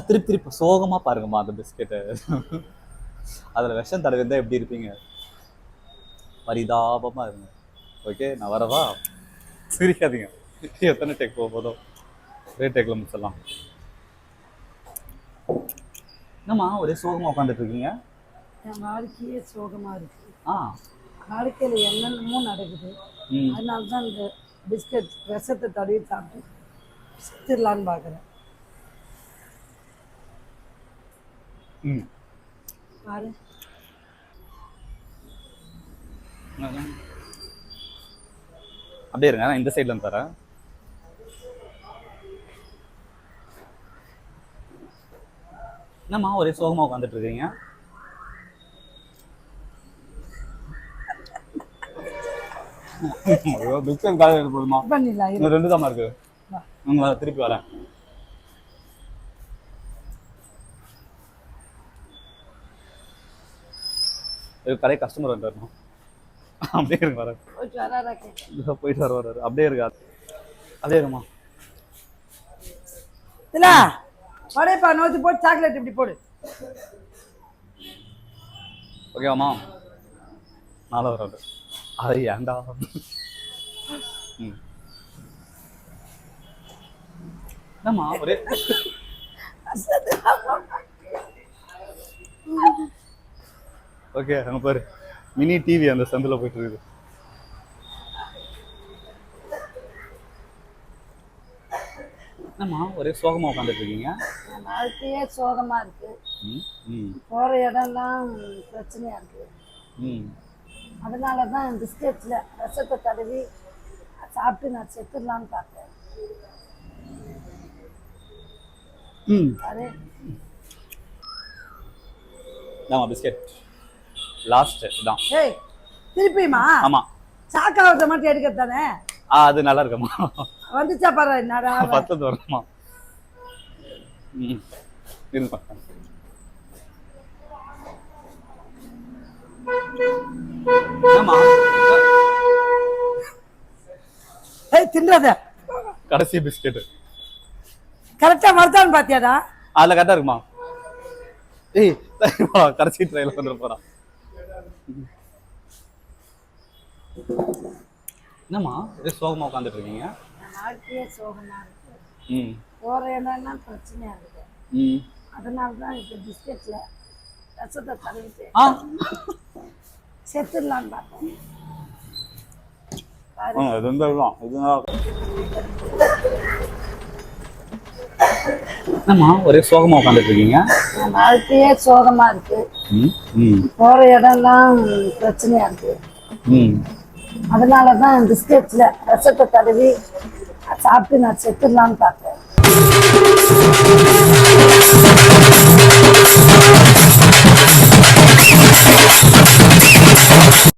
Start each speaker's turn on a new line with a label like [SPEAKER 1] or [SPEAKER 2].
[SPEAKER 1] திருப்பி திருப்பி சோகமா பாருங்கம்மா அந்த பிஸ்கெட்டு. அதுல விஷம் தடவி இருந்தா எப்படி இருப்பீங்க? பரிதாபமா இருங்க. ஓகே, நான் வரவா? சிரிக்காதீங்க. எத்தனை டேக் போக போதும், ஒரே டேக்ல முடிச்சிடலாம். என்னம்மா ஒரே சோகமா உட்காந்துட்டு இருக்கீங்க?
[SPEAKER 2] என் வாழ்க்கையே சோகமா இருக்கு.
[SPEAKER 1] ஆ,
[SPEAKER 2] வாழ்க்கையில என்னென்னமோ நடக்குது. அதனால தான் இந்த பிஸ்கட் விஷத்தை தடவி சாப்பிட்டு செத்துடலான்னு பார்க்குறேன். பாரு,
[SPEAKER 1] அப்படியே இருங்க, நான் இந்த சைட்ல இருந்து தரேன். என்னம்மா ஒரே சோகமா உட்காந்துட்டு இருக்கீங்க? பிஸ்கட் காலையில் எடுப்போமா?
[SPEAKER 2] பண்ணிடலாம்.
[SPEAKER 1] இன்னும் 2 தான் இருக்கு. திருப்பி வரேன். கடை கஸ்டமர் வந்துடணும். அப்படியே இருக்கு, வரேன். போயிட்டு வர அப்படியே இருக்காது. அப்படியே இருமா.
[SPEAKER 2] இல்ல வடைப்பா நோத்தி போட்டு சாக்லேட் இப்படி போடு.
[SPEAKER 1] ஓகேவாம்மா? 4 வராது. அது ஏன்டா? என்னம்மா ஒரே ஓகே, அங்க பாரு மினி டிவி அந்த சந்தில போயிட்டு இருக்குது. என்னம்மா ஒரே சோகமா உட்காந்துட்டு இருக்கீங்க?
[SPEAKER 2] வாழ்க்கையே சோகமா இருக்கு. போற இடம்லாம் பிரச்சனையா இருக்கு. அதனால தான் பிஸ்கெட்ல விஷத்தை தடவி சாப்பிட்டு நான் செத்துடலான்னு பார்த்தேன்.
[SPEAKER 1] பிஸ்கெட் லாஸ்ட் தான்.
[SPEAKER 2] ஏய் திருப்பியுமா?
[SPEAKER 1] ஆமா,
[SPEAKER 2] சாக்காவத்தை மட்டும் எடுக்கிறது தானே.
[SPEAKER 1] அது நல்லா இருக்குமா?
[SPEAKER 2] வந்துச்சா பாரு. என்னடா
[SPEAKER 1] 10 வருமா? இருப்பா. ஆமா,
[SPEAKER 2] ஏய் தின்றத
[SPEAKER 1] கடைசி பிஸ்கெட்
[SPEAKER 2] கரெக்டா மறந்தான்னு பாத்தியாடா?
[SPEAKER 1] அதுல கரெக்டா இருக்குமா? ஏய் கடைசி ட்ரைல வந்துட போறான். என்னம்மா ஒரே சோகமா உட்காந்துட்டு இருக்கீங்க?
[SPEAKER 2] வாழ்க்கையே சோகமா இருக்கு. போற இடம்லாம் பிரச்சனையா இருக்கு. அதனால தான் இப்போ பிஸ்கெட்ல விஷத்தை தடவிட்டு செத்துடலான்னு பார்த்தேன்.
[SPEAKER 1] என்னம்மா ஒரே சோகமா உட்காந்துட்டு இருக்கீங்க?
[SPEAKER 2] வாழ்க்கையே சோகமா இருக்கு. போற இடம்லாம் பிரச்சனையா இருக்கு. அதனால தான் பிஸ்கெட்ல விஷத்தை தடவி சாப்பிட்டு நான் செத்துடலான்னு பார்த்தேன்.